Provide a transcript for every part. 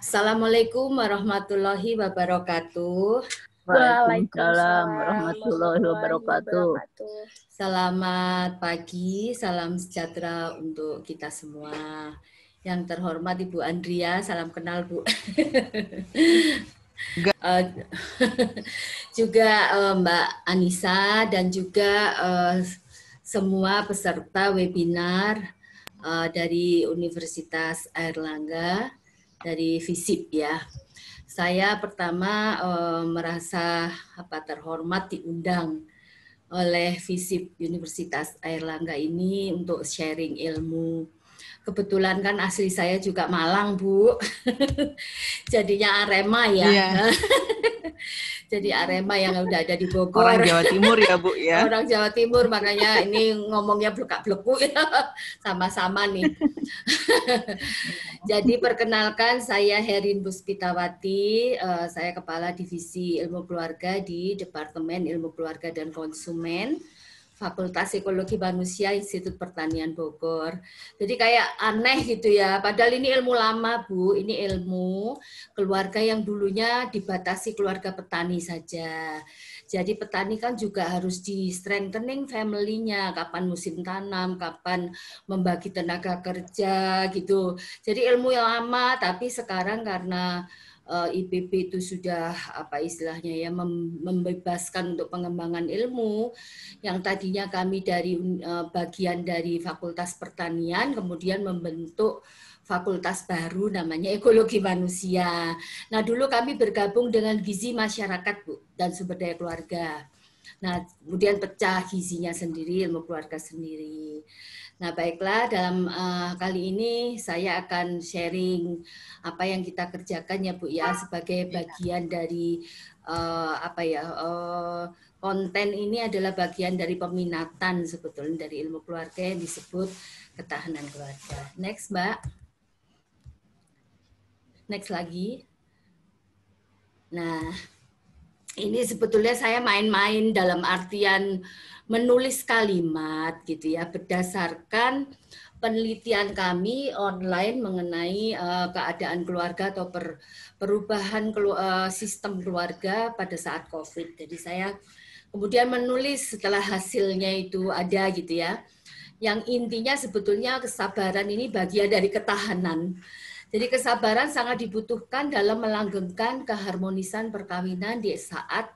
Assalamualaikum warahmatullahi wabarakatuh. Waalaikumsalam Waalaikumsalam warahmatullahi wabarakatuh. Selamat pagi, salam sejahtera untuk kita semua. Yang terhormat Ibu Andria, salam kenal Bu. Juga Mbak Anissa dan juga semua peserta webinar dari Universitas Airlangga dari FISIP ya. Saya pertama merasa terhormat diundang oleh FISIP Universitas Airlangga ini untuk sharing ilmu. Kebetulan kan asli saya juga Malang, Bu. Jadinya Arema ya. Iya. Jadi Arema yang udah ada di Bogor. Orang Jawa Timur ya, Bu ya. Orang Jawa Timur, makanya ini ngomongnya blekak-bleku ya. Sama-sama nih. Jadi perkenalkan, saya Herin Puspitawati, saya Kepala Divisi Ilmu Keluarga di Departemen Ilmu Keluarga dan Konsumen, Fakultas Psikologi Manusia, Institut Pertanian Bogor. Jadi kayak aneh gitu ya, padahal ini ilmu lama Bu, ini ilmu keluarga yang dulunya dibatasi keluarga petani saja. Jadi petani kan juga harus di strengthening family-nya, kapan musim tanam, kapan membagi tenaga kerja gitu. Jadi ilmu yang lama, tapi sekarang karena IPB itu sudah istilahnya ya membebaskan untuk pengembangan ilmu yang tadinya kami dari bagian dari Fakultas Pertanian kemudian membentuk fakultas baru namanya Ekologi Manusia. Nah, dulu kami bergabung dengan Gizi Masyarakat Bu dan Sumber Daya Keluarga. Nah, kemudian pecah gizinya sendiri, ilmu keluarga sendiri. Nah, baiklah, dalam kali ini saya akan sharing apa yang kita kerjakan ya Bu ya, sebagai bagian dari konten ini adalah bagian dari peminatan sebetulnya dari ilmu keluarga yang disebut ketahanan keluarga. Next, Mbak. Next lagi. Nah, ini sebetulnya saya main-main dalam artian menulis kalimat gitu ya berdasarkan penelitian kami online mengenai keadaan keluarga atau perubahan sistem keluarga pada saat COVID. Jadi saya kemudian menulis setelah hasilnya itu ada gitu ya. Yang intinya sebetulnya kesabaran ini bagian dari ketahanan. Jadi kesabaran sangat dibutuhkan dalam melanggengkan keharmonisan perkawinan di saat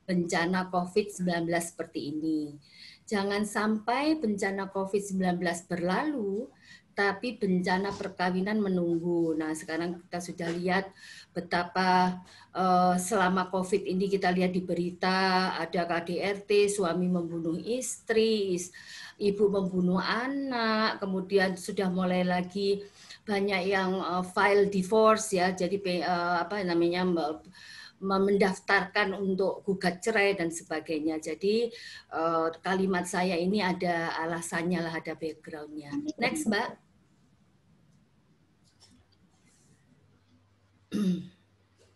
bencana COVID-19 seperti ini. Jangan sampai bencana COVID-19 berlalu, tapi bencana perkawinan menunggu. Nah, sekarang kita sudah lihat betapa selama COVID ini kita lihat di berita ada KDRT, suami membunuh istri, ibu membunuh anak, kemudian sudah mulai lagi banyak yang file divorce ya, jadi mendaftarkan untuk gugat cerai dan sebagainya. Jadi kalimat saya ini ada alasannya lah, ada backgroundnya. Next, Mbak.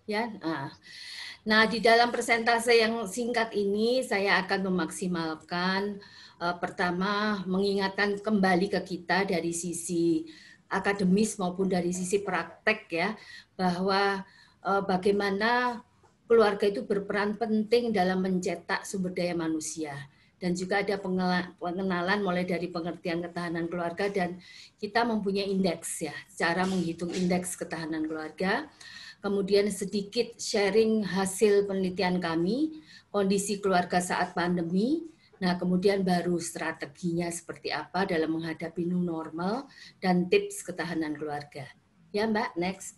Ya, nah di dalam persentase yang singkat ini saya akan memaksimalkan pertama mengingatkan kembali ke kita dari sisi akademis maupun dari sisi praktek ya, bahwa bagaimana keluarga itu berperan penting dalam mencetak sumber daya manusia. Dan juga ada pengenalan mulai dari pengertian ketahanan keluarga dan kita mempunyai indeks ya, cara menghitung indeks ketahanan keluarga. Kemudian sedikit sharing hasil penelitian kami, kondisi keluarga saat pandemi. Nah, kemudian baru strateginya seperti apa dalam menghadapi new normal dan tips ketahanan keluarga. Ya, Mbak, next.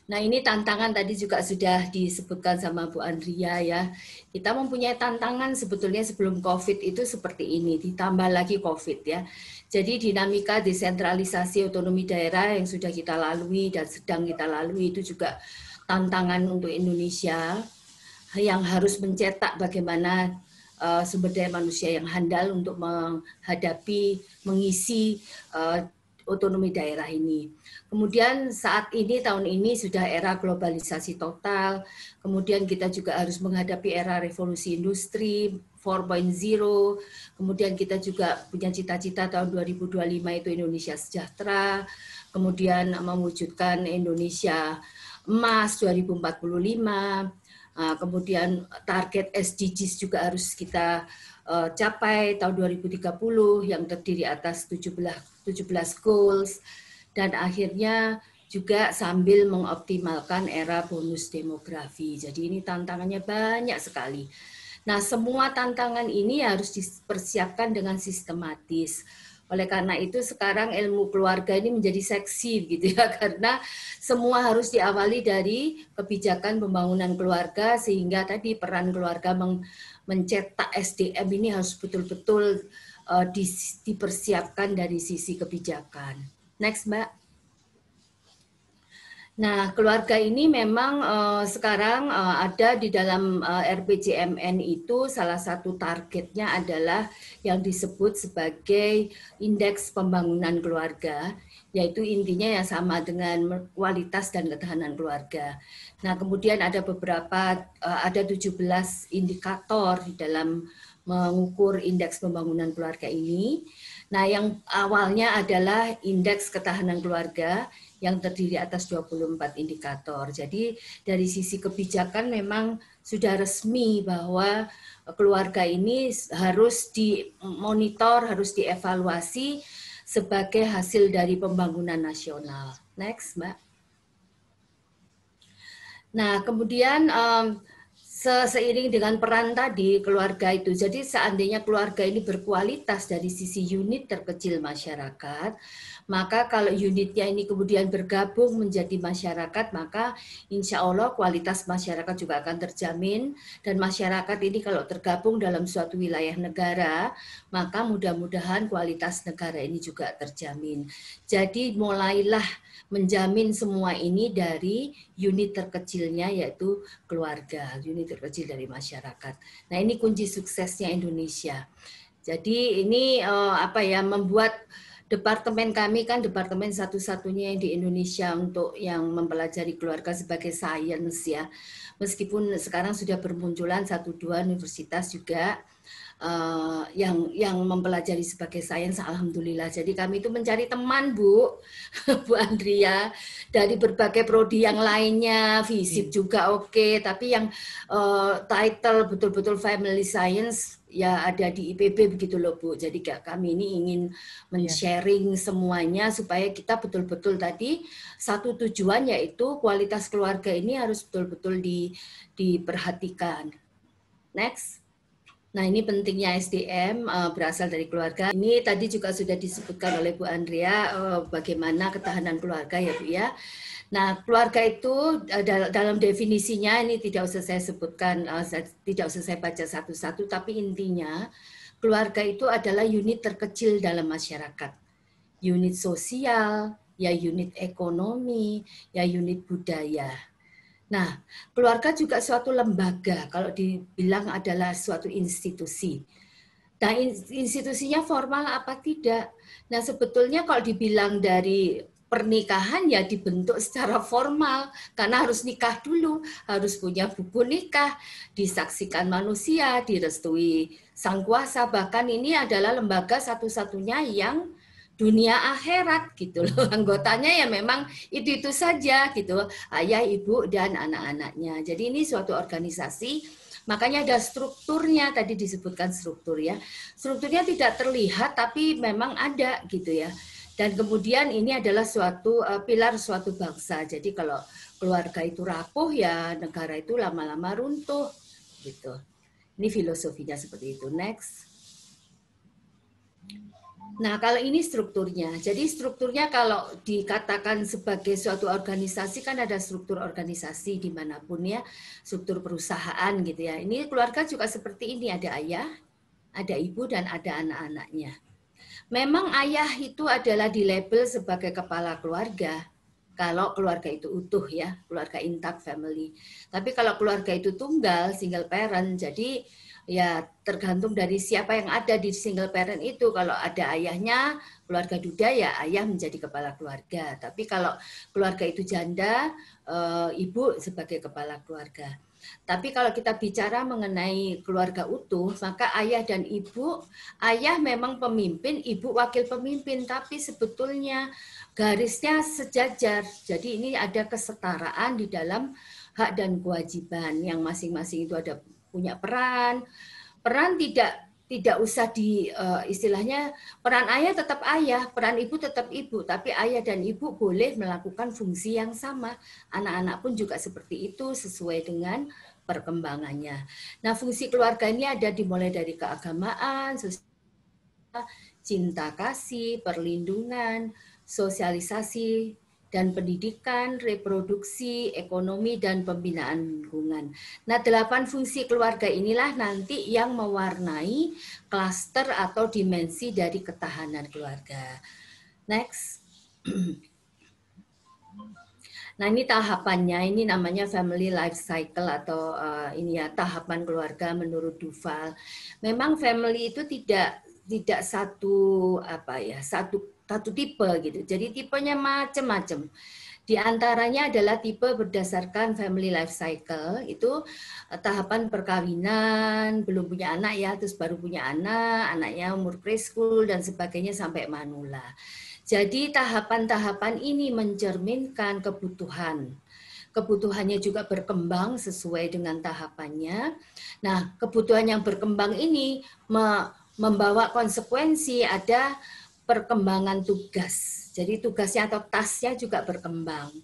Nah, ini tantangan tadi juga sudah disebutkan sama Bu Andria ya. Kita mempunyai tantangan sebetulnya sebelum COVID itu seperti ini, ditambah lagi COVID ya. Jadi dinamika desentralisasi otonomi daerah yang sudah kita lalui dan sedang kita lalui itu juga tantangan untuk Indonesia yang harus mencetak bagaimana sumber daya manusia yang handal untuk menghadapi, mengisi otonomi daerah ini. Kemudian saat ini, tahun ini sudah era globalisasi total, kemudian kita juga harus menghadapi era revolusi industri 4.0, kemudian kita juga punya cita-cita tahun 2025 itu Indonesia sejahtera, kemudian mewujudkan Indonesia emas 2045, kemudian target SDGs juga harus kita capai tahun 2030 yang terdiri atas 17 goals, dan akhirnya juga sambil mengoptimalkan era bonus demografi. Jadi ini tantangannya banyak sekali. Nah, semua tantangan ini harus dipersiapkan dengan sistematis. Oleh karena itu sekarang ilmu keluarga ini menjadi seksi gitu ya, karena semua harus diawali dari kebijakan pembangunan keluarga, sehingga tadi peran keluarga mencetak SDM ini harus betul-betul dipersiapkan dari sisi kebijakan. Next, Mbak. Nah, keluarga ini memang sekarang ada di dalam RPJMN itu, salah satu targetnya adalah yang disebut sebagai indeks pembangunan keluarga, yaitu intinya yang sama dengan kualitas dan ketahanan keluarga. Nah, kemudian ada ada 17 indikator di dalam mengukur indeks pembangunan keluarga ini. Nah, yang awalnya adalah indeks ketahanan keluarga, yang terdiri atas 24 indikator. Jadi dari sisi kebijakan memang sudah resmi bahwa keluarga ini harus dimonitor, harus dievaluasi sebagai hasil dari pembangunan nasional. Next, Mbak. Nah, kemudian seiring dengan peran tadi keluarga itu, jadi seandainya keluarga ini berkualitas dari sisi unit terkecil masyarakat, maka kalau unitnya ini kemudian bergabung menjadi masyarakat, maka insya Allah kualitas masyarakat juga akan terjamin, dan masyarakat ini kalau tergabung dalam suatu wilayah negara, maka mudah-mudahan kualitas negara ini juga terjamin. Jadi mulailah menjamin semua ini dari unit terkecilnya, yaitu keluarga, unit terkecil dari masyarakat. Nah, ini kunci suksesnya Indonesia. Jadi ini membuat departemen kami kan departemen satu-satunya yang di Indonesia untuk yang mempelajari keluarga sebagai sains ya. Meskipun sekarang sudah bermunculan 1-2 universitas juga yang mempelajari sebagai sains, alhamdulillah. Jadi kami itu mencari teman, Bu, Bu Andrea, dari berbagai prodi yang lainnya, FISIP juga oke, tapi yang title betul-betul family science ya ada di IPB begitu loh, Bu. Jadi kami ini ingin men-sharing semuanya supaya kita betul-betul tadi satu tujuan, yaitu kualitas keluarga ini harus betul-betul diperhatikan. Next. Nah, ini pentingnya SDM berasal dari keluarga. Ini tadi juga sudah disebutkan oleh Bu Andrea bagaimana ketahanan keluarga ya, Bu ya. Nah, keluarga itu dalam definisinya ini tidak usah saya sebutkan, tidak usah saya baca satu-satu, tapi intinya keluarga itu adalah unit terkecil dalam masyarakat. Unit sosial, ya unit ekonomi, ya unit budaya. Nah, keluarga juga suatu lembaga, kalau dibilang adalah suatu institusi. Nah, institusinya formal apa tidak? Nah, sebetulnya kalau dibilang dari pernikahan ya dibentuk secara formal, karena harus nikah dulu, harus punya buku nikah, disaksikan manusia, direstui sang kuasa, bahkan ini adalah lembaga satu-satunya yang dunia akhirat gitu loh. Anggotanya ya memang itu saja gitu, ayah, ibu, dan anak-anaknya. Jadi ini suatu organisasi, makanya ada strukturnya, tadi disebutkan struktur ya. Strukturnya tidak terlihat tapi memang ada gitu ya. Dan kemudian ini adalah suatu pilar suatu bangsa. Jadi kalau keluarga itu rapuh ya negara itu lama-lama runtuh gitu. Ini filosofinya seperti itu. Next. Nah, kalau ini strukturnya. Jadi strukturnya kalau dikatakan sebagai suatu organisasi kan ada struktur organisasi dimanapun ya, struktur perusahaan gitu ya. Ini keluarga juga seperti ini, ada ayah, ada ibu, dan ada anak-anaknya. Memang ayah itu adalah di label sebagai kepala keluarga, kalau keluarga itu utuh ya, keluarga intact family. Tapi kalau keluarga itu tunggal, single parent, jadi ya tergantung dari siapa yang ada di single parent itu. Kalau ada ayahnya, keluarga duda ya ayah menjadi kepala keluarga. Tapi kalau keluarga itu janda, ibu sebagai kepala keluarga. Tapi kalau kita bicara mengenai keluarga utuh, maka ayah dan ibu, ayah memang pemimpin, ibu wakil pemimpin, tapi sebetulnya garisnya sejajar. Jadi ini ada kesetaraan di dalam hak dan kewajiban yang masing-masing itu ada punya peran. Peran tidak usah istilahnya peran ayah tetap ayah, peran ibu tetap ibu, tapi ayah dan ibu boleh melakukan fungsi yang sama. Anak-anak pun juga seperti itu sesuai dengan perkembangannya. Nah, fungsi keluarga ini ada dimulai dari keagamaan, cinta kasih, perlindungan, sosialisasi, dan pendidikan, reproduksi, ekonomi, dan pembinaan lingkungan. Nah, 8 fungsi keluarga inilah nanti yang mewarnai klaster atau dimensi dari ketahanan keluarga. Next. Nah, ini tahapannya, ini namanya family life cycle atau ini ya tahapan keluarga menurut Duval. Memang family itu tidak satu satu tipe gitu. Jadi tipenya macam-macam. Di antaranya adalah tipe berdasarkan family life cycle, itu tahapan perkawinan, belum punya anak ya, terus baru punya anak, anaknya umur preschool dan sebagainya sampai manula. Jadi tahapan-tahapan ini mencerminkan kebutuhan. Kebutuhannya juga berkembang sesuai dengan tahapannya. Nah, kebutuhan yang berkembang ini membawa konsekuensi ada perkembangan tugas. Jadi tugasnya atau tasnya juga berkembang.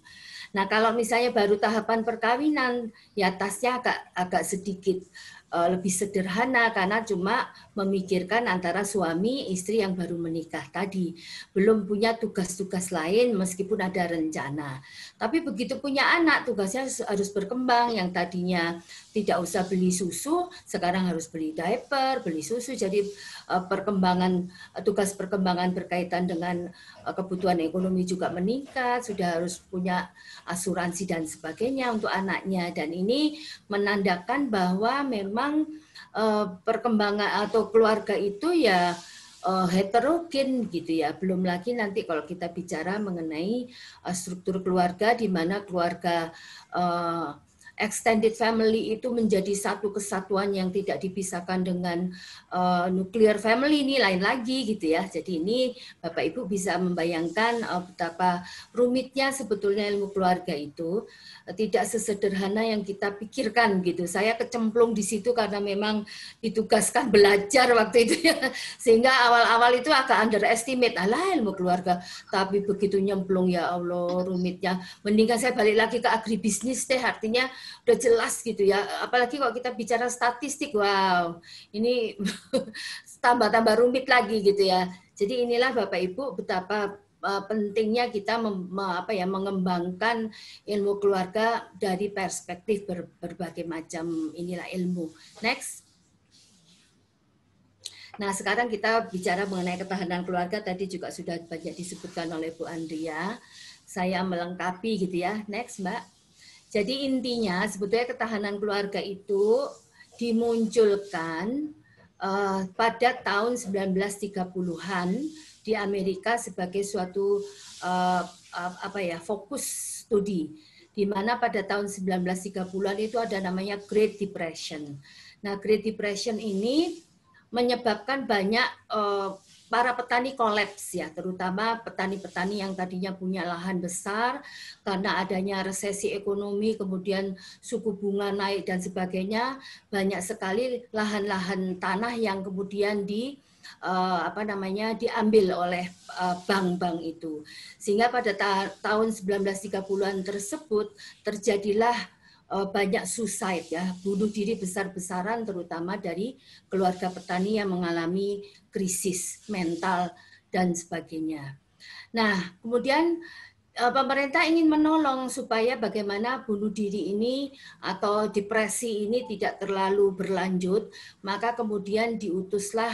Nah, kalau misalnya baru tahapan perkawinan, ya tasnya agak sedikit lebih sederhana karena cuma memikirkan antara suami istri yang baru menikah tadi, belum punya tugas-tugas lain meskipun ada rencana. Tapi begitu punya anak, tugasnya harus berkembang. Yang tadinya tidak usah beli susu, sekarang harus beli diaper, beli susu. Jadi tugas perkembangan berkaitan dengan kebutuhan ekonomi juga meningkat, sudah harus punya asuransi dan sebagainya untuk anaknya. Dan ini menandakan bahwa memang perkembangan atau keluarga itu ya heterogen gitu ya. Belum lagi nanti kalau kita bicara mengenai struktur keluarga di mana keluarga extended family itu menjadi satu kesatuan yang tidak dipisahkan dengan nuclear family, ini lain lagi gitu ya. Jadi ini Bapak Ibu bisa membayangkan betapa rumitnya sebetulnya ilmu keluarga itu, tidak sesederhana yang kita pikirkan gitu. Saya kecemplung di situ karena memang ditugaskan belajar waktu itu ya, sehingga awal-awal itu agak underestimate, alah ilmu keluarga, tapi begitu nyemplung ya Allah rumitnya. Mendingan saya balik lagi ke agribisnis deh, artinya udah jelas gitu ya. Apalagi kalau kita bicara statistik, wow, ini tambah-tambah rumit lagi gitu ya. Jadi inilah Bapak Ibu betapa pentingnya kita mengembangkan ilmu keluarga dari perspektif berbagai macam inilah ilmu. Next. Nah, sekarang kita bicara mengenai ketahanan keluarga, tadi juga sudah banyak disebutkan oleh Bu Andrea. Saya melengkapi gitu ya. Next, Mbak. Jadi intinya sebetulnya ketahanan keluarga itu dimunculkan pada tahun 1930-an di Amerika sebagai suatu fokus studi, di mana pada tahun 1930-an itu ada namanya Great Depression. Nah, Great Depression ini menyebabkan banyak para petani kolaps ya, terutama petani-petani yang tadinya punya lahan besar karena adanya resesi ekonomi, kemudian suku bunga naik dan sebagainya, banyak sekali lahan-lahan tanah yang kemudian diambil oleh bank-bank itu. Sehingga pada tahun 1930-an tersebut terjadilah banyak suicide ya, bunuh diri besar-besaran terutama dari keluarga petani yang mengalami krisis mental dan sebagainya. Nah, kemudian pemerintah ingin menolong supaya bagaimana bunuh diri ini atau depresi ini tidak terlalu berlanjut, maka kemudian diutuslah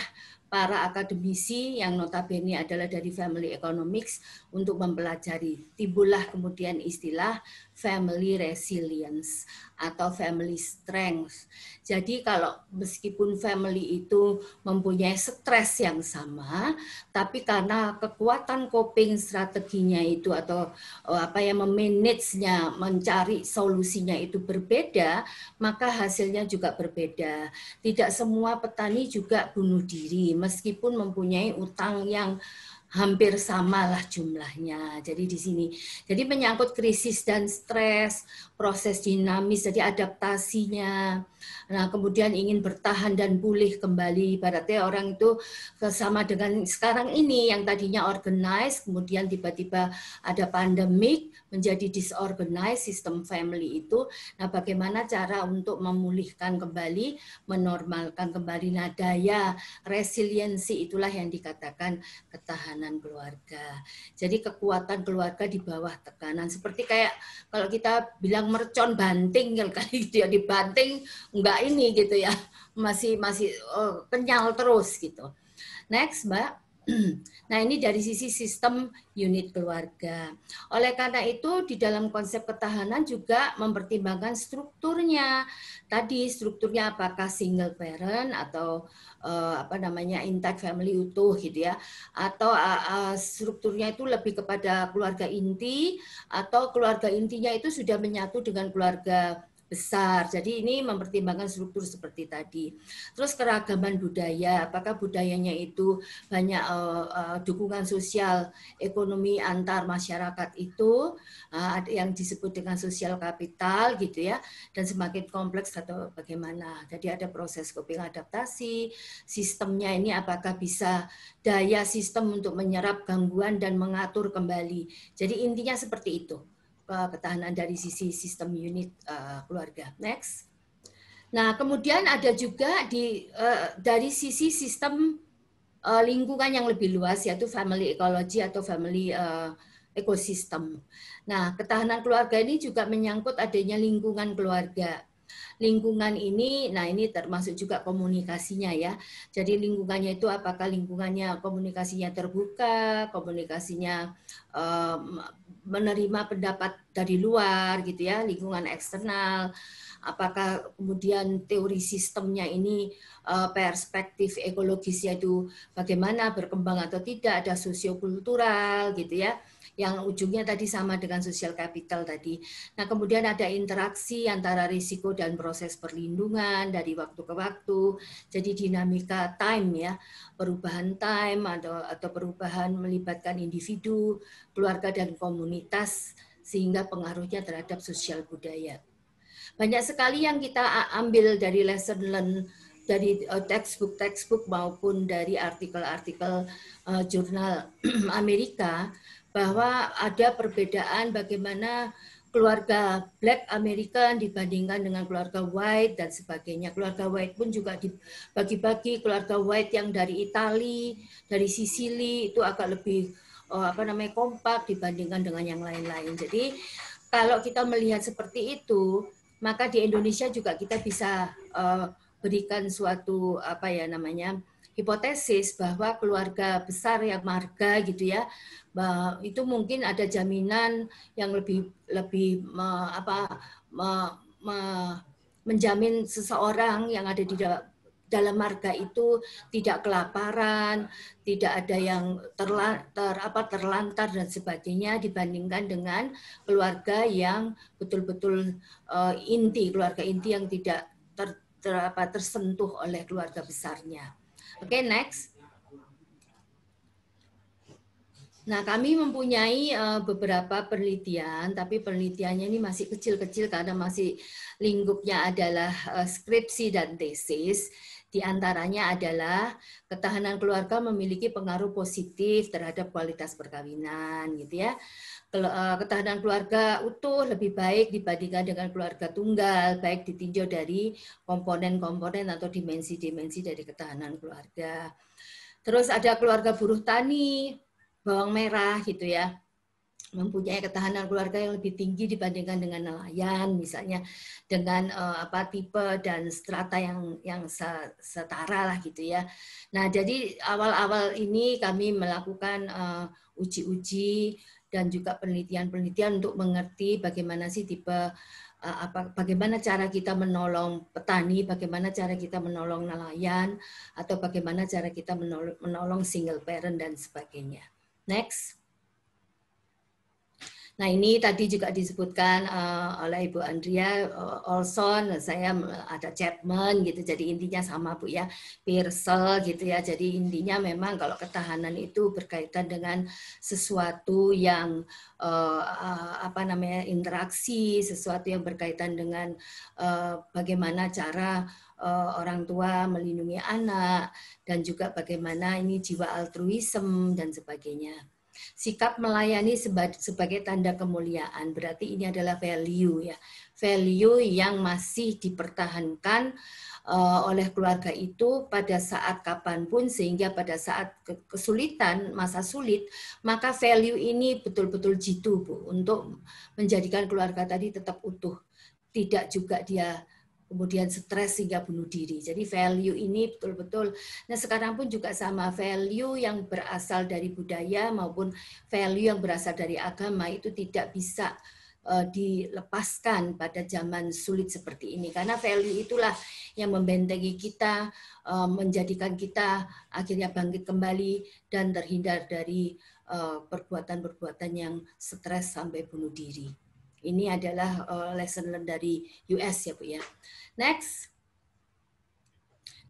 para akademisi yang notabene adalah dari family economics untuk mempelajari. Timbullah kemudian istilah family resilience atau family strength. Jadi kalau meskipun family itu mempunyai stres yang sama, tapi karena kekuatan coping strateginya itu atau apa yang memanage-nya, mencari solusinya itu berbeda, maka hasilnya juga berbeda. Tidak semua petani juga bunuh diri, meskipun mempunyai utang yang hampir samalah jumlahnya. Jadi di sini, jadi menyangkut krisis dan stres, proses dinamis, jadi adaptasinya. Nah, kemudian ingin bertahan dan pulih kembali. Ibaratnya orang itu sama dengan sekarang ini yang tadinya organized, kemudian tiba-tiba ada pandemik, menjadi disorganized sistem family itu. Nah, bagaimana cara untuk memulihkan kembali, menormalkan kembali. Nah, daya resiliensi itulah yang dikatakan ketahanan keluarga. Jadi kekuatan keluarga di bawah tekanan. Seperti kayak kalau kita bilang mercon banting, kali dia dibanting enggak ini gitu ya, masih kenyal terus gitu. Next, Mbak. Nah, ini dari sisi sistem unit keluarga. Oleh karena itu, di dalam konsep ketahanan juga mempertimbangkan strukturnya. Tadi strukturnya apakah single parent atau intact family utuh gitu ya, atau strukturnya itu lebih kepada keluarga inti, atau keluarga intinya itu sudah menyatu dengan keluarga besar. Jadi ini mempertimbangkan struktur seperti tadi. Terus keragaman budaya, apakah budayanya itu banyak dukungan sosial ekonomi antar masyarakat itu ada yang disebut dengan sosial kapital gitu ya, dan semakin kompleks atau bagaimana. Jadi ada proses coping adaptasi, sistemnya ini apakah bisa daya sistem untuk menyerap gangguan dan mengatur kembali. Jadi intinya seperti itu. Ketahanan dari sisi sistem unit keluarga. Next. Nah, kemudian ada juga dari sisi sistem lingkungan yang lebih luas, yaitu family ecology atau family ekosistem. Nah, ketahanan keluarga ini juga menyangkut adanya lingkungan keluarga. Lingkungan ini, nah ini termasuk juga komunikasinya ya. Jadi lingkungannya itu apakah lingkungannya komunikasinya terbuka, komunikasinya menerima pendapat dari luar gitu ya, lingkungan eksternal. Apakah kemudian teori sistemnya ini perspektif ekologisnya itu bagaimana berkembang atau tidak, ada sosiokultural gitu ya, yang ujungnya tadi sama dengan sosial kapital tadi. Nah, kemudian ada interaksi antara risiko dan proses perlindungan dari waktu ke waktu. Jadi dinamika time ya, perubahan time atau perubahan melibatkan individu, keluarga dan komunitas sehingga pengaruhnya terhadap sosial budaya. Banyak sekali yang kita ambil dari lesson learn dari textbook maupun dari artikel-artikel jurnal Amerika, bahwa ada perbedaan bagaimana keluarga Black American dibandingkan dengan keluarga White dan sebagainya. Keluarga White pun juga dibagi-bagi, keluarga White yang dari Italia, dari Sicily itu agak lebih kompak dibandingkan dengan yang lain-lain. Jadi kalau kita melihat seperti itu, maka di Indonesia juga kita bisa berikan suatu hipotesis bahwa keluarga besar yang marga gitu ya, itu mungkin ada jaminan yang lebih menjamin seseorang yang ada di dalam marga itu tidak kelaparan, tidak ada yang terlantar dan sebagainya dibandingkan dengan keluarga yang betul-betul inti, keluarga inti yang tidak tersentuh oleh keluarga besarnya. Oke, next. Nah, kami mempunyai beberapa penelitian, tapi penelitiannya ini masih kecil-kecil karena masih lingkupnya adalah skripsi dan tesis. Di antaranya adalah ketahanan keluarga memiliki pengaruh positif terhadap kualitas perkawinan, gitu ya. Ketahanan keluarga utuh lebih baik dibandingkan dengan keluarga tunggal, baik ditinjau dari komponen-komponen atau dimensi-dimensi dari ketahanan keluarga. Terus ada keluarga buruh tani, bawang merah gitu ya. mempunyai ketahanan keluarga yang lebih tinggi dibandingkan dengan nelayan, misalnya dengan tipe dan strata yang setara lah gitu ya. Nah, jadi awal-awal ini kami melakukan uji-uji dan juga penelitian-penelitian untuk mengerti bagaimana sih tipe bagaimana cara kita menolong petani, bagaimana cara kita menolong nelayan, atau bagaimana cara kita menolong single parent dan sebagainya. Next. Nah, ini tadi juga disebutkan oleh Ibu Andrea Olson, saya ada Chapman gitu, jadi intinya sama Bu ya, Pearsall gitu ya, jadi intinya memang kalau ketahanan itu berkaitan dengan sesuatu yang interaksi, sesuatu yang berkaitan dengan bagaimana cara orang tua melindungi anak, dan juga bagaimana ini jiwa altruisme dan sebagainya. Sikap melayani sebagai tanda kemuliaan, berarti ini adalah value ya, value yang masih dipertahankan oleh keluarga itu pada saat kapanpun, sehingga pada saat kesulitan, masa sulit, maka value ini betul-betul jitu Bu, untuk menjadikan keluarga tadi tetap utuh, tidak juga dia kemudian stres sehingga bunuh diri. Jadi value ini betul-betul, nah sekarang pun juga sama, value yang berasal dari budaya maupun value yang berasal dari agama itu tidak bisa dilepaskan pada zaman sulit seperti ini. Karena value itulah yang membentengi kita, menjadikan kita akhirnya bangkit kembali dan terhindar dari perbuatan-perbuatan yang stres sampai bunuh diri. Ini adalah lesson learned dari US ya Bu ya. Next.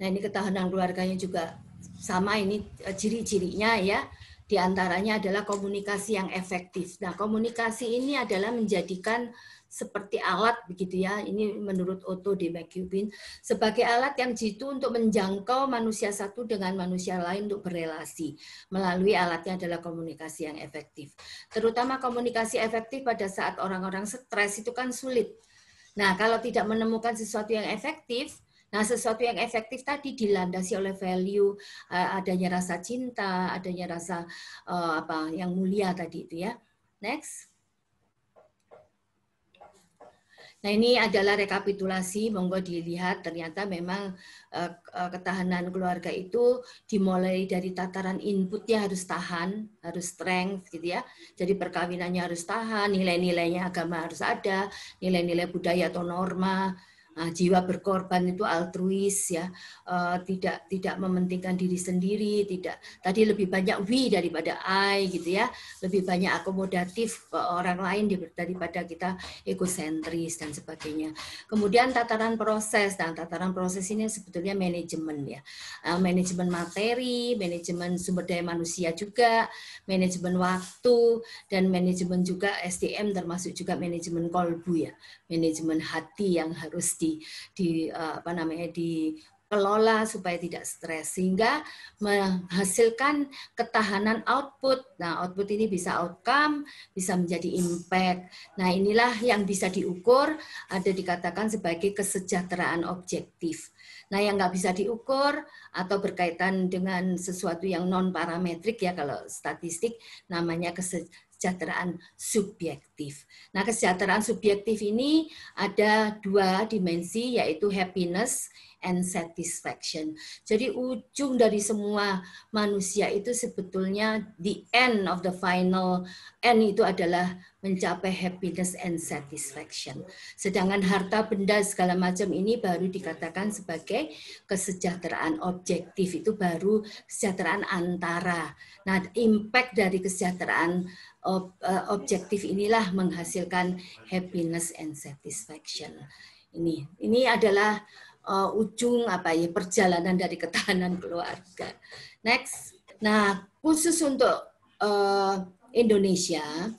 Nah, ini ketahanan keluarganya juga sama, ini ciri-cirinya ya. Di antaranya adalah komunikasi yang efektif. Nah, komunikasi ini adalah menjadikan seperti alat begitu ya. Ini menurut Otto de McCubin, sebagai alat yang jitu untuk menjangkau manusia satu dengan manusia lain untuk berelasi. Melalui alatnya adalah komunikasi yang efektif. Terutama komunikasi efektif pada saat orang-orang stres itu kan sulit. Nah, kalau tidak menemukan sesuatu yang efektif, nah sesuatu yang efektif tadi dilandasi oleh value, adanya rasa cinta, adanya rasa yang mulia tadi itu ya. Next. Nah, ini adalah rekapitulasi, monggo dilihat, ternyata memang ketahanan keluarga itu dimulai dari tataran inputnya harus tahan, harus strength gitu ya. Jadi perkawinannya harus tahan, nilai-nilainya agama harus ada, nilai-nilai budaya atau norma. Nah, jiwa berkorban itu altruis ya, tidak mementingkan diri sendiri, tidak, tadi lebih banyak we daripada I gitu ya, lebih banyak akomodatif ke orang lain daripada kita egosentris dan sebagainya. Kemudian tataran proses, dan tataran proses ini sebetulnya manajemen ya, manajemen materi, manajemen sumber daya manusia juga, manajemen waktu, dan manajemen juga SDM, termasuk juga manajemen kolbu ya, manajemen hati yang harus dikelola supaya tidak stres, sehingga menghasilkan ketahanan output. Nah, output ini bisa outcome, bisa menjadi impact. Nah, inilah yang bisa diukur, ada dikatakan sebagai kesejahteraan objektif. Nah, yang nggak bisa diukur atau berkaitan dengan sesuatu yang non parametrik ya, kalau statistik namanya kesejahteraan subjektif. Nah, kesejahteraan subjektif ini ada dua dimensi, yaitu happiness and satisfaction. Jadi ujung dari semua manusia itu sebetulnya the end of the final end itu adalah mencapai happiness and satisfaction. Sedangkan harta benda segala macam ini baru dikatakan sebagai kesejahteraan objektif, itu baru kesejahteraan antara. Nah, impact dari kesejahteraan objektif inilah menghasilkan happiness and satisfaction. Ini adalah ujung perjalanan dari ketahanan keluarga. Next. Nah, khusus untuk Indonesia,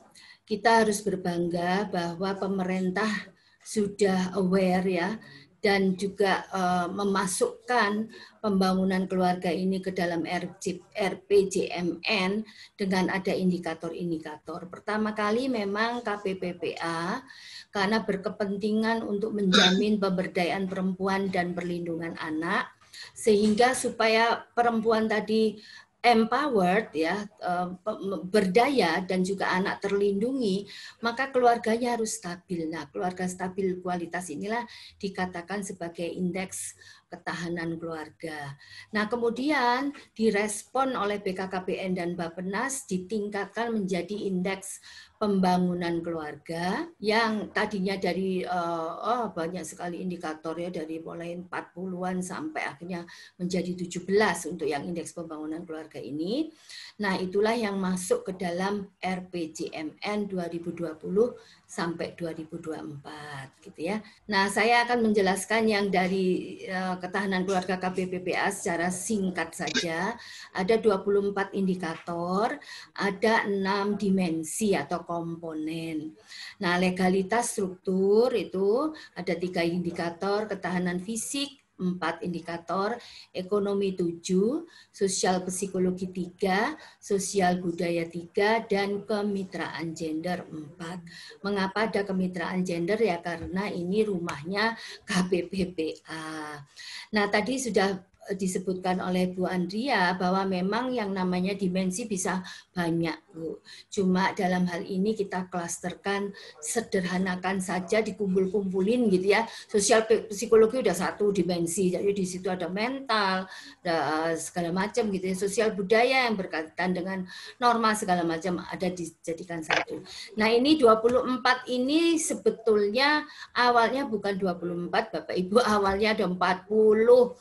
kita harus berbangga bahwa pemerintah sudah aware ya, dan juga memasukkan pembangunan keluarga ini ke dalam RPJMN dengan ada indikator-indikator. Pertama kali memang KPPPA karena berkepentingan untuk menjamin pemberdayaan perempuan dan perlindungan anak, sehingga supaya perempuan tadi empowered ya, berdaya dan juga anak terlindungi, maka keluarganya harus stabil. Nah, keluarga stabil kualitas inilah dikatakan sebagai indeks ketahanan keluarga. Nah, kemudian direspon oleh BKKBN dan Bappenas ditingkatkan menjadi indeks pembangunan keluarga yang tadinya dari banyak sekali indikator ya, dari mulai 40-an sampai akhirnya menjadi 17 untuk yang indeks pembangunan keluarga ini. Nah, itulah yang masuk ke dalam RPJMN 2020 sampai 2024 gitu ya. Nah, saya akan menjelaskan yang dari ketahanan keluarga KPPPA secara singkat saja. Ada 24 indikator, ada 6 dimensi atau komponen. Nah, legalitas struktur itu ada 3 indikator, ketahanan fisik 4 indikator, ekonomi 7, sosial psikologi 3, sosial budaya 3, dan kemitraan gender 4. Mengapa ada kemitraan gender? Ya karena ini rumahnya KPPPA. Nah, tadi sudah disebutkan oleh Bu Andrea bahwa memang yang namanya dimensi bisa banyak, Bu. Cuma dalam hal ini kita klasterkan, sederhanakan saja, dikumpul-kumpulin gitu ya. Sosial psikologi udah 1 dimensi, jadi di situ ada mental, ada segala macam gitu ya. Sosial budaya yang berkaitan dengan norma segala macam ada dijadikan 1. Nah, ini 24 ini sebetulnya awalnya bukan 24 Bapak Ibu, awalnya ada 40.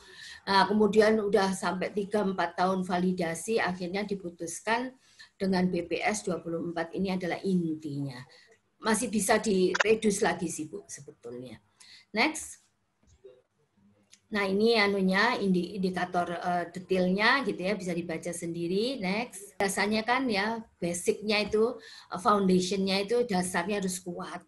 Nah, kemudian udah sampai 3-4 tahun validasi, akhirnya diputuskan dengan BPS 24 ini adalah intinya. Masih bisa diredus lagi sih Bu sebetulnya. Next. Nah, ini anunya indikator detailnya gitu ya, bisa dibaca sendiri. Next. Dasarnya kan ya, basicnya itu, foundationnya itu dasarnya harus kuat.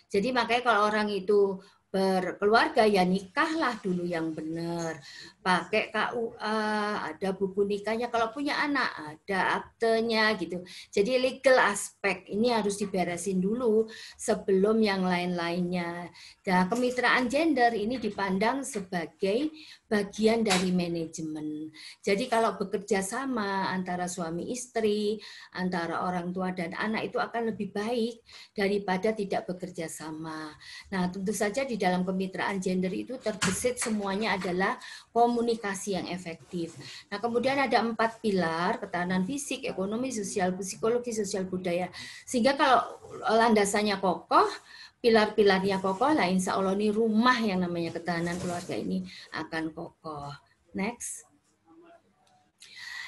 Jadi makanya kalau orang itu berkeluarga ya nikahlah dulu yang benar, pakai KUA, ada buku nikahnya, kalau punya anak ada aktenya gitu. Jadi legal aspek ini harus diberesin dulu sebelum yang lain-lainnya. Nah, kemitraan gender ini dipandang sebagai bagian dari manajemen. Jadi kalau bekerja sama antara suami istri, antara orang tua dan anak itu akan lebih baik daripada tidak bekerja sama. Nah, tentu saja di dalam kemitraan gender itu terbesit semuanya adalah komunikasi yang efektif. Nah, kemudian ada 4 pilar, ketahanan fisik, ekonomi, sosial, psikologi, sosial budaya. Sehingga kalau landasannya kokoh, pilar-pilarnya kokoh, lah insya Allah ini rumah yang namanya ketahanan keluarga ini akan kokoh. Next.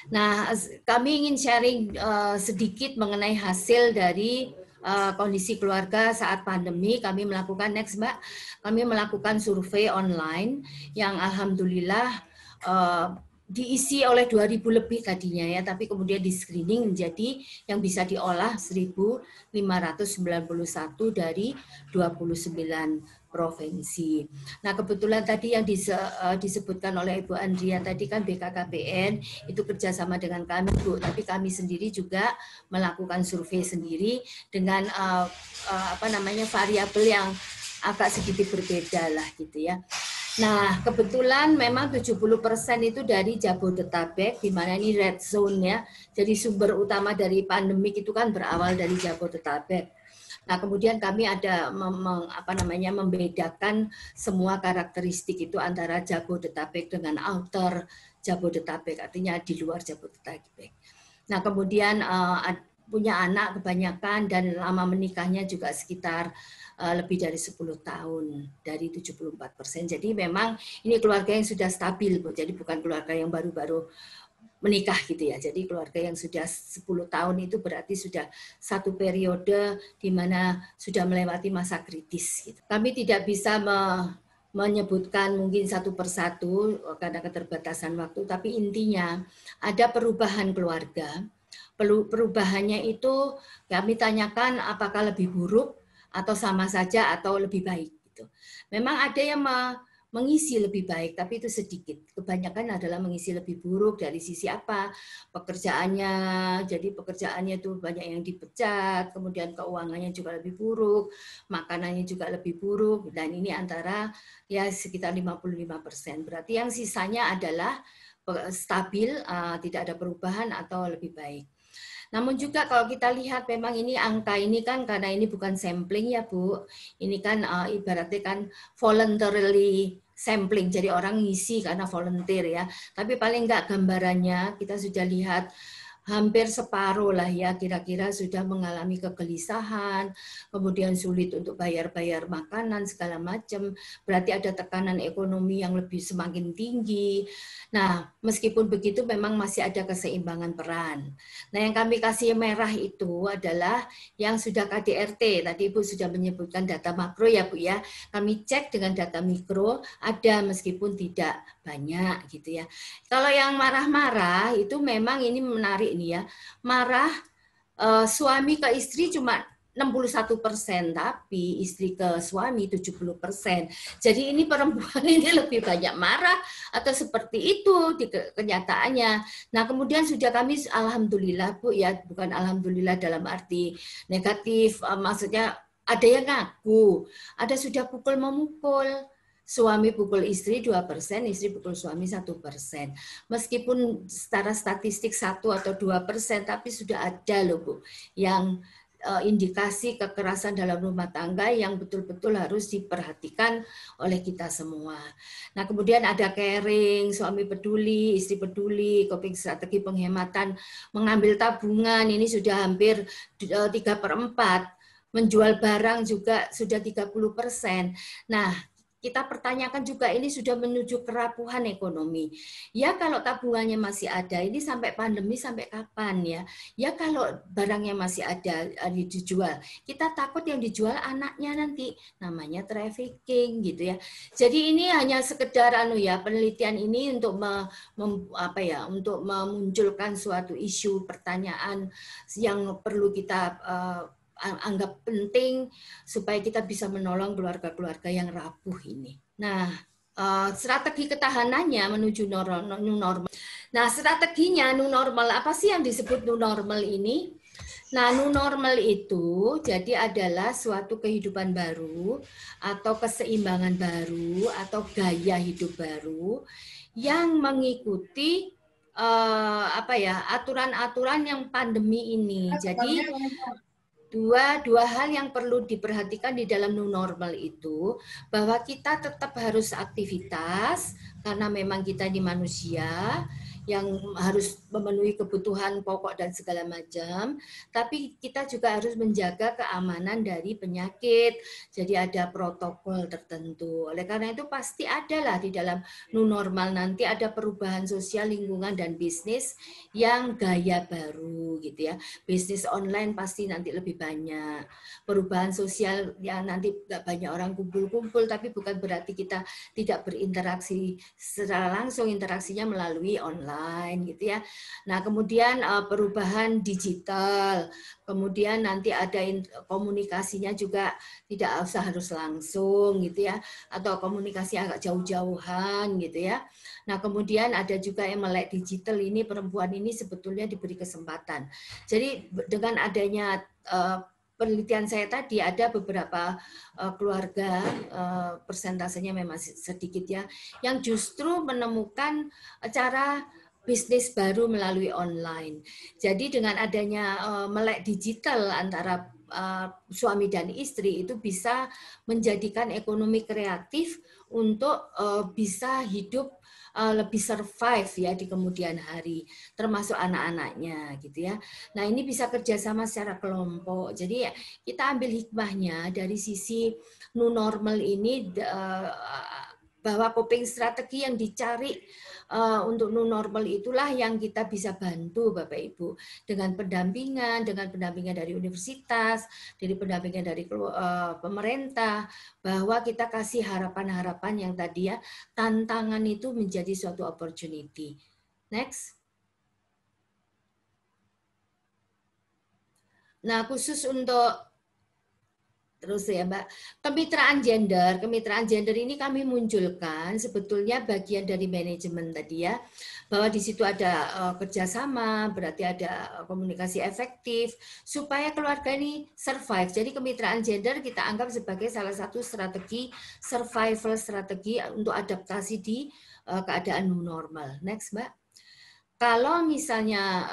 Nah, kami ingin sharing sedikit mengenai hasil dari kondisi keluarga saat pandemi. Kami melakukan, next Mbak, kami melakukan survei online yang alhamdulillah diisi oleh 2.000 lebih tadinya ya, tapi kemudian di screening menjadi yang bisa diolah 1.591 dari 29 provinsi. Nah, kebetulan tadi yang disebutkan oleh Ibu Andrea tadi kan BKKBN itu kerjasama dengan kami, Bu, tapi kami sendiri juga melakukan survei sendiri dengan variabel yang agak sedikit berbeda lah gitu ya. Nah, kebetulan memang 70% itu dari Jabodetabek, di mana ini red zone ya. Jadi sumber utama dari pandemik itu kan berawal dari Jabodetabek. Nah, kemudian kami ada membedakan semua karakteristik itu antara Jabodetabek dengan outer Jabodetabek, artinya di luar Jabodetabek. Nah, kemudian punya anak kebanyakan dan lama menikahnya juga sekitar lebih dari 10 tahun, dari 74%. Jadi memang ini keluarga yang sudah stabil, Bu. Jadi bukan keluarga yang baru-baru menikah gitu ya. Jadi keluarga yang sudah 10 tahun itu berarti sudah satu periode di mana sudah melewati masa kritis. Gitu. Kami tidak bisa menyebutkan mungkin satu persatu karena keterbatasan waktu, tapi intinya ada perubahan keluarga. Perubahannya itu kami tanyakan apakah lebih buruk atau sama saja atau lebih baik gitu. Memang ada yang mengisi lebih baik, tapi itu sedikit. Kebanyakan adalah mengisi lebih buruk dari sisi apa? Pekerjaannya, jadi pekerjaannya itu banyak yang dipecat, kemudian keuangannya juga lebih buruk, makanannya juga lebih buruk, dan ini antara ya sekitar 55%. Berarti yang sisanya adalah stabil, tidak ada perubahan atau lebih baik. Namun juga kalau kita lihat memang ini angka ini kan karena ini bukan sampling ya Bu, ini kan ibaratnya kan voluntarily sampling, jadi orang ngisi karena volunteer ya. Tapi paling enggak gambarannya kita sudah lihat hampir separuh lah ya kira-kira sudah mengalami kegelisahan, kemudian sulit untuk bayar-bayar makanan segala macam, berarti ada tekanan ekonomi yang lebih semakin tinggi. Nah, meskipun begitu memang masih ada keseimbangan peran. Nah, yang kami kasih merah itu adalah yang sudah KDRT, tadi Ibu sudah menyebutkan data makro ya Bu ya, kami cek dengan data mikro, ada meskipun tidak banyak gitu ya. Kalau yang marah-marah itu memang ini menarik nih ya. Marah suami ke istri cuma 61%, tapi istri ke suami 70%. Jadi ini perempuan ini lebih banyak marah atau seperti itu di kenyataannya. Nah, kemudian sudah kami alhamdulillah Bu ya, bukan alhamdulillah dalam arti negatif, maksudnya ada yang ngaku, ada sudah pukul memukul. Suami pukul istri 2%, istri pukul suami 1%. Meskipun secara statistik 1 atau 2%, tapi sudah ada loh Bu, yang indikasi kekerasan dalam rumah tangga yang betul-betul harus diperhatikan oleh kita semua. Nah, kemudian ada caring, suami peduli, istri peduli, coping strategi penghematan, mengambil tabungan, ini sudah hampir 3/4. Menjual barang juga sudah 30%. Nah, kita pertanyakan juga ini sudah menuju kerapuhan ekonomi. Ya kalau tabungannya masih ada, ini sampai pandemi sampai kapan ya? Ya kalau barangnya masih ada dijual, kita takut yang dijual anaknya nanti, namanya trafficking gitu ya. Jadi ini hanya sekedar penelitian ini untuk untuk memunculkan suatu isu pertanyaan yang perlu kita anggap penting supaya kita bisa menolong keluarga-keluarga yang rapuh ini. Nah, strategi ketahanannya menuju new normal. Nah, strateginya new normal, apa sih yang disebut new normal ini? Nah, new normal itu jadi adalah suatu kehidupan baru atau keseimbangan baru atau gaya hidup baru yang mengikuti aturan-aturan yang pandemi ini. Jadi dua hal yang perlu diperhatikan di dalam new normal itu, bahwa kita tetap harus aktivitas karena memang kita di manusia yang harus memenuhi kebutuhan pokok dan segala macam, tapi kita juga harus menjaga keamanan dari penyakit. Jadi ada protokol tertentu. Oleh karena itu pasti adalah di dalam new normal nanti ada perubahan sosial, lingkungan dan bisnis yang gaya baru gitu ya. Bisnis online pasti nanti lebih banyak. Perubahan sosial yang nanti nggak banyak orang kumpul-kumpul, tapi bukan berarti kita tidak berinteraksi secara langsung, interaksinya melalui online gitu ya. Nah, kemudian perubahan digital, kemudian nanti ada komunikasinya juga tidak usah harus langsung gitu ya, atau komunikasi agak jauh-jauhan gitu ya. Nah, kemudian ada juga yang melek digital ini, perempuan ini sebetulnya diberi kesempatan. Jadi dengan adanya penelitian saya tadi ada beberapa keluarga, persentasenya memang sedikit ya, yang justru menemukan cara bisnis baru melalui online. Jadi dengan adanya melek digital antara suami dan istri itu bisa menjadikan ekonomi kreatif untuk bisa hidup lebih survive ya di kemudian hari, termasuk anak-anaknya gitu ya. Nah, ini bisa kerjasama secara kelompok. Jadi kita ambil hikmahnya dari sisi new normal ini, bahwa coping strategi yang dicari untuk new normal itulah yang kita bisa bantu Bapak Ibu dengan pendampingan dari universitas, dari pendampingan dari pemerintah, bahwa kita kasih harapan-harapan yang tadi ya, tantangan itu menjadi suatu opportunity. Next. Nah, khusus untuk Terus ya Mbak, kemitraan gender ini kami munculkan sebetulnya bagian dari manajemen tadi ya, bahwa di situ ada kerjasama, berarti ada komunikasi efektif, supaya keluarga ini survive. Jadi kemitraan gender kita anggap sebagai salah satu strategi survival, strategi untuk adaptasi di keadaan new normal. Next Mbak. Kalau misalnya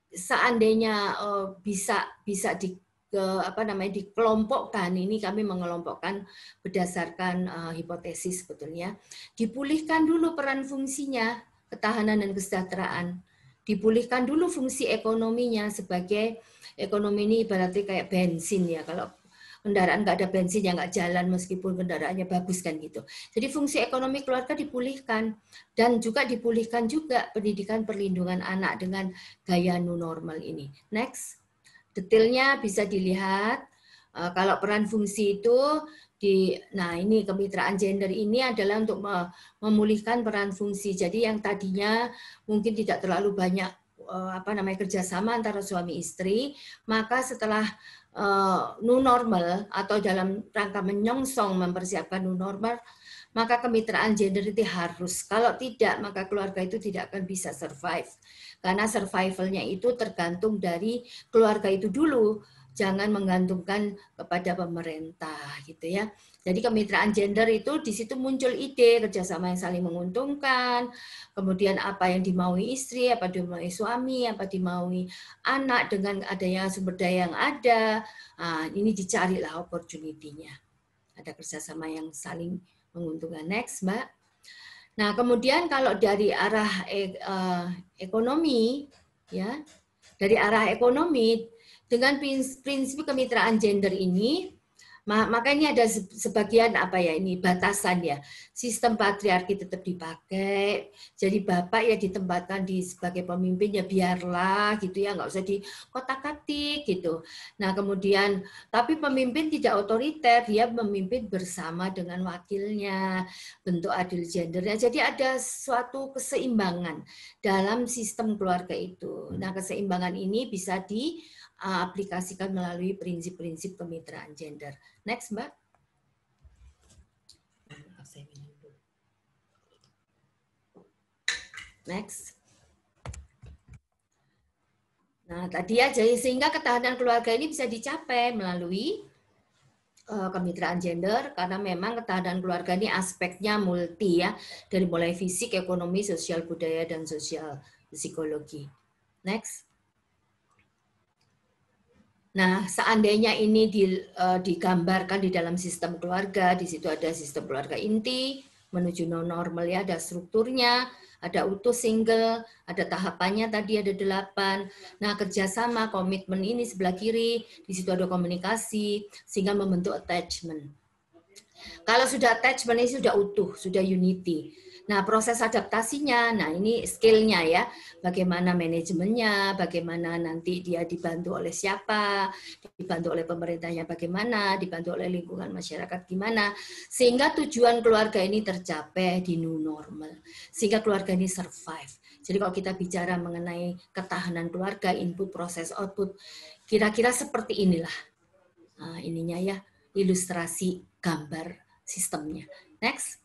seandainya bisa dikelompokkan, ini kami mengelompokkan berdasarkan hipotesis sebetulnya, dipulihkan dulu peran fungsinya, ketahanan dan kesejahteraan, dipulihkan dulu fungsi ekonominya, sebagai ekonomi ini ibaratnya kayak bensin ya, kalau kendaraan nggak ada bensin ya nggak jalan meskipun kendaraannya bagus kan gitu. Jadi fungsi ekonomi keluarga dipulihkan, dan juga dipulihkan juga pendidikan perlindungan anak dengan gaya new normal ini. Next. Detailnya bisa dilihat, kalau peran fungsi itu nah ini kemitraan gender ini adalah untuk memulihkan peran fungsi. Jadi yang tadinya mungkin tidak terlalu banyak kerjasama antara suami istri, maka setelah new normal atau dalam rangka menyongsong mempersiapkan new normal, maka kemitraan gender itu harus. Kalau tidak, maka keluarga itu tidak akan bisa survive. Karena survivalnya itu tergantung dari keluarga itu dulu, jangan menggantungkan kepada pemerintah gitu ya. Jadi kemitraan gender itu di situ muncul ide kerjasama yang saling menguntungkan, kemudian apa yang dimaui istri, apa dimaui suami, apa dimaui anak dengan adanya sumber daya yang ada. Nah, ini dicarilah opportunity-nya. Ada kerjasama yang saling menguntungkan. Next, Mbak. Nah, kemudian kalau dari arah ekonomi, ya, dari arah ekonomi dengan prinsip kemitraan gender ini, maka ini ada sebagian batasan ya. Sistem patriarki tetap dipakai. Jadi bapak ya ditempatkan sebagai pemimpin ya biarlah gitu ya, nggak usah dikotak-katik gitu. Nah kemudian tapi pemimpin tidak otoriter, dia memimpin bersama dengan wakilnya, bentuk adil gendernya. Jadi ada suatu keseimbangan dalam sistem keluarga itu. Nah keseimbangan ini bisa diaplikasikan melalui prinsip-prinsip kemitraan gender. Next, Mbak. Next. Nah, tadi aja sehingga ketahanan keluarga ini bisa dicapai melalui kemitraan gender, karena memang ketahanan keluarga ini aspeknya multi ya, dari mulai fisik, ekonomi, sosial budaya, dan sosial psikologi. Next. Nah, seandainya ini digambarkan di dalam sistem keluarga, di situ ada sistem keluarga inti, menuju non normal ya, ada strukturnya, ada utuh single, ada tahapannya tadi ada 8. Nah, kerjasama, komitmen ini sebelah kiri, di situ ada komunikasi, sehingga membentuk attachment. Kalau sudah attachment ini sudah utuh, sudah unity. Nah, proses adaptasinya, nah ini skill-nya ya, bagaimana manajemennya, bagaimana nanti dia dibantu oleh siapa, dibantu oleh pemerintahnya bagaimana, dibantu oleh lingkungan masyarakat gimana, sehingga tujuan keluarga ini tercapai di new normal, sehingga keluarga ini survive. Jadi kalau kita bicara mengenai ketahanan keluarga, input, proses, output, kira-kira seperti inilah. Nah, ininya ya, ilustrasi gambar sistemnya. Next.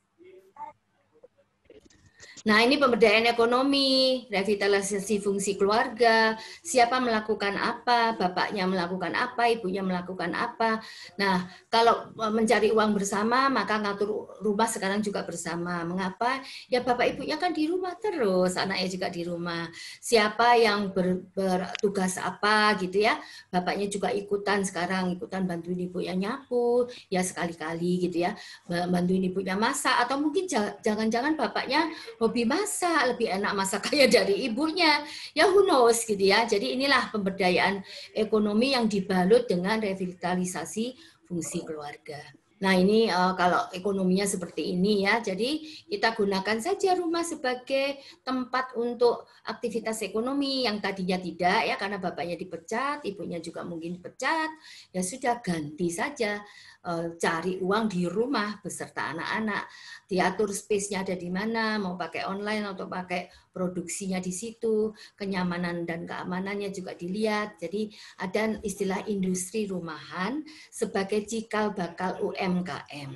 Nah, ini pemberdayaan ekonomi, revitalisasi fungsi keluarga, siapa melakukan apa, bapaknya melakukan apa, ibunya melakukan apa. Nah, kalau mencari uang bersama, maka ngatur rumah sekarang juga bersama. Mengapa? Ya bapak ibunya kan di rumah terus, anaknya juga di rumah. Siapa yang bertugas apa gitu ya, bapaknya juga ikutan sekarang, ikutan bantuin ibunya nyapu, ya sekali-kali gitu ya, bantuin ibunya masak, atau mungkin jangan-jangan bapaknya hobi masak, lebih enak masaknya dari ibunya, ya who knows gitu ya. Jadi inilah pemberdayaan ekonomi yang dibalut dengan revitalisasi fungsi keluarga. Nah ini kalau ekonominya seperti ini ya, jadi kita gunakan saja rumah sebagai tempat untuk aktivitas ekonomi yang tadinya tidak ya, karena bapaknya dipecat, ibunya juga mungkin dipecat, ya sudah ganti saja, cari uang di rumah beserta anak-anak, diatur space-nya ada di mana, mau pakai online atau pakai produksinya di situ, kenyamanan dan keamanannya juga dilihat. Jadi ada istilah industri rumahan sebagai cikal bakal UMKM.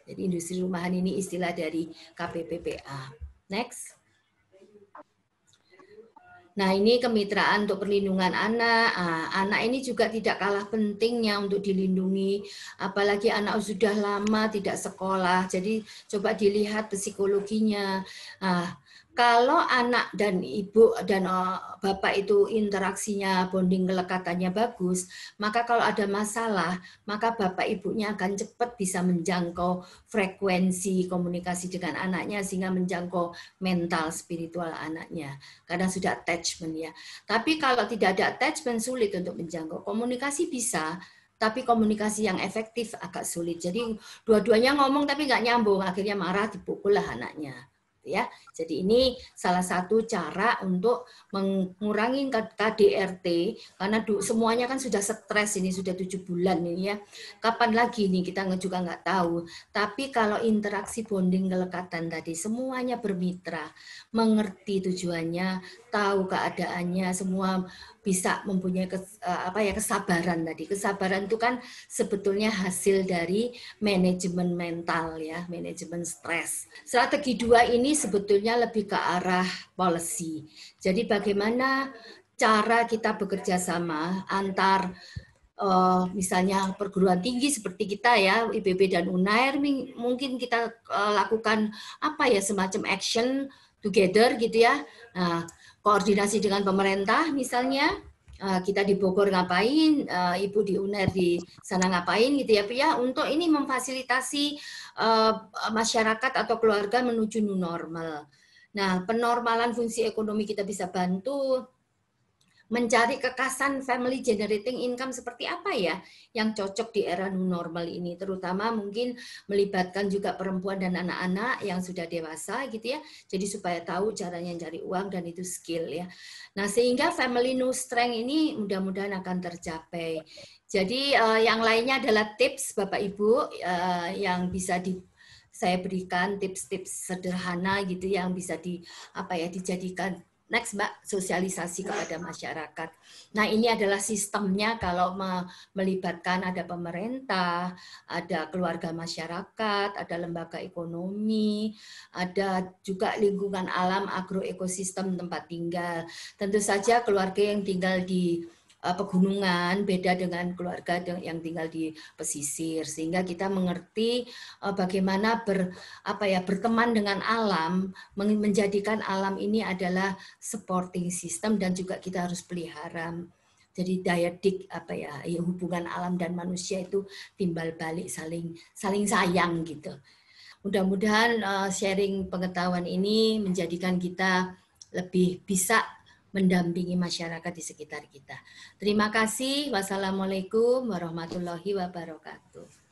Jadi industri rumahan ini istilah dari KPPPA. Next. Nah, ini kemitraan untuk perlindungan anak. Anak ini juga tidak kalah pentingnya untuk dilindungi, apalagi anak sudah lama tidak sekolah. Jadi coba dilihat psikologinya. Kalau anak dan ibu dan bapak itu interaksinya, bonding kelekatannya bagus, maka kalau ada masalah, maka bapak ibunya akan cepat bisa menjangkau frekuensi komunikasi dengan anaknya sehingga menjangkau mental spiritual anaknya. Karena sudah attachment ya. Tapi kalau tidak ada attachment sulit untuk menjangkau. Komunikasi bisa, tapi komunikasi yang efektif agak sulit. Jadi dua-duanya ngomong tapi nggak nyambung, akhirnya marah, dipukul lah anaknya. Ya, jadi ini salah satu cara untuk mengurangi KDRT karena semuanya kan sudah stres ini sudah 7 bulan ini ya. Kapan lagi nih kita juga nggak tahu. Tapi kalau interaksi bonding kelekatan tadi semuanya bermitra, mengerti tujuannya, tahu keadaannya, semua bisa mempunyai kesabaran tadi. Kesabaran itu kan sebetulnya hasil dari manajemen mental ya, manajemen stres. Strategi 2 ini sebetulnya lebih ke arah policy. Jadi bagaimana cara kita bekerja sama antar misalnya perguruan tinggi seperti kita ya, IPB dan UNAIR, mungkin kita lakukan apa ya semacam action together gitu ya. Nah, koordinasi dengan pemerintah misalnya, kita di Bogor ngapain, Ibu di UNER di sana ngapain gitu ya, ya untuk ini memfasilitasi masyarakat atau keluarga menuju new normal. Nah, penormalan fungsi ekonomi kita bisa bantu mencari kekasan family generating income seperti apa ya yang cocok di era new normal ini, terutama mungkin melibatkan juga perempuan dan anak-anak yang sudah dewasa gitu ya, jadi supaya tahu caranya cari uang dan itu skill ya. Nah sehingga family new strength ini mudah-mudahan akan tercapai. Jadi yang lainnya adalah tips Bapak Ibu yang bisa saya berikan tips-tips sederhana gitu yang bisa dijadikan next Mbak, sosialisasi kepada masyarakat. Nah ini adalah sistemnya kalau melibatkan ada pemerintah, ada keluarga masyarakat, ada lembaga ekonomi, ada juga lingkungan alam, agroekosistem tempat tinggal. Tentu saja keluarga yang tinggal di pegunungan beda dengan keluarga yang tinggal di pesisir, sehingga kita mengerti bagaimana berteman dengan alam, menjadikan alam ini adalah supporting system dan juga kita harus pelihara. Jadi dyadic hubungan alam dan manusia itu timbal balik saling sayang gitu. Mudah-mudahan sharing pengetahuan ini menjadikan kita lebih bisa mendampingi masyarakat di sekitar kita. Terima kasih. Wassalamualaikum warahmatullahi wabarakatuh.